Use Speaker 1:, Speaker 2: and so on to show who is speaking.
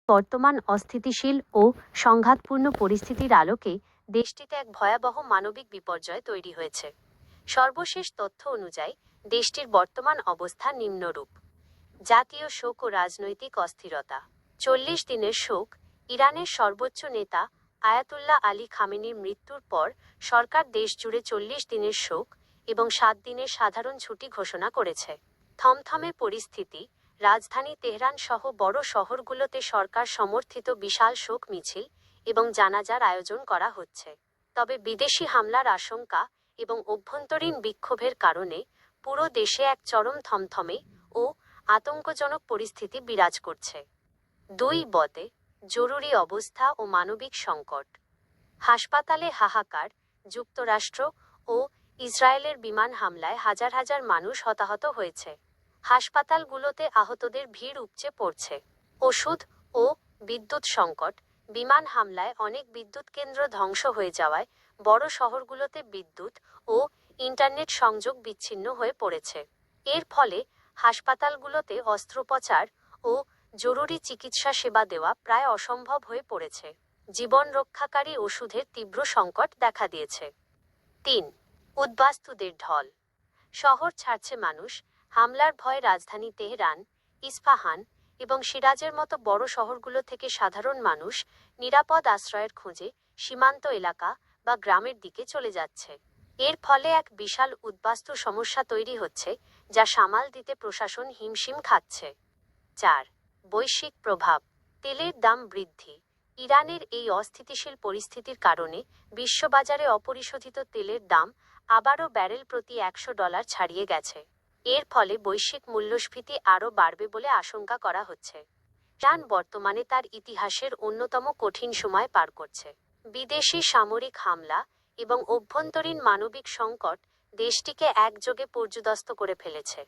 Speaker 1: বর্তমান অস্থিতিশীল ও সংঘাতপূর্ণ পরিস্থিতির আলোকে দেশটিতে এক ভয়াবহ মানবিক বিপর্যয় তৈরি হয়েছে। সর্বশেষ তথ্য অনুযায়ী দেশটির বর্তমান অবস্থা নিম্নরূপ: জাতীয় শোক ও রাজনৈতিক অস্থিরতা। 40 দিনের শোক। ইরানের সর্বোচ্চ নেতা আয়াতুল্লাহ আলী খামেনির মৃত্যুর পর সরকার দেশজুড়ে 40 দিনের শোক এবং 7 দিনের সাধারণ ছুটি ঘোষণা করেছে। থমথমে পরিস্থিতি। রাজধানী তেহরান সহ বড় শহরগুলোতে সরকার সমর্থিত বিশাল শোক মিছিল এবং জানাজার আয়োজন করা হচ্ছে। তবে বিদেশি হামলার আশঙ্কা এবং অভ্যন্তরীণ বিক্ষোভের কারণে পুরো দেশে এক চরম থমথমে ও আতঙ্কজনক পরিস্থিতি বিরাজ করছে। 2 জরুরি অবস্থা ও মানবিক সংকট। হাসপাতালে হাহাকার। যুক্তরাষ্ট্র ও ইসরায়েলের বিমান হামলায় হাজার হাজার মানুষ হতাহত হয়েছে। হাসপাতালগুলোতে আহতদের ভিড় উপচে পড়ছে। ওষুধ ও বিদ্যুৎ সংকট। বিমান হামলায় অনেক বিদ্যুৎ কেন্দ্র ধ্বংস হয়ে যাওয়ায় বড় শহরগুলোতে বিদ্যুৎ ও ইন্টারনেট সংযোগ বিচ্ছিন্ন হয়ে পড়েছে। এর ফলে হাসপাতালগুলোতে অস্ত্রোপচার ও জরুরি চিকিৎসা সেবা দেওয়া প্রায় অসম্ভব হয়ে পড়েছে। জীবন রক্ষাকারী ওষুধের তীব্র সংকট দেখা দিয়েছে। 3 উদ্বাস্তুদের ঢল। শহর ছাড়ছে মানুষ। হামলার ভয়ে রাজধানী তেহরান, ইস্পাহান এবং সিরাজের মতো বড় শহরগুলো থেকে সাধারণ মানুষ নিরাপদ আশ্রয়ের খোঁজে সীমান্ত এলাকা বা গ্রামের দিকে চলে যাচ্ছে। এর ফলে এক বিশাল উদ্বাস্তু সমস্যা তৈরি হচ্ছে, যা সামাল দিতে প্রশাসন হিমশিম খাচ্ছে। 4 বৈশ্বিক প্রভাব। তেলের দাম বৃদ্ধি। ইরানের এই অস্থিতিশীল পরিস্থিতির কারণে বিশ্ববাজারে অপরিশোধিত তেলের দাম আবারও ব্যারেল প্রতি $100 ছাড়িয়ে গেছে। এর ফলে বৈশ্বিক মূল্যস্ফীতি আরও বাড়বে বলে আশঙ্কা করা হচ্ছে। ইরান বর্তমানে তার ইতিহাসের অন্যতম কঠিন সময় পার করছে। বিদেশি সামরিক হামলা এবং অভ্যন্তরীণ মানবিক সংকট দেশটিকে একযোগে পর্যুদস্ত করে ফেলেছে।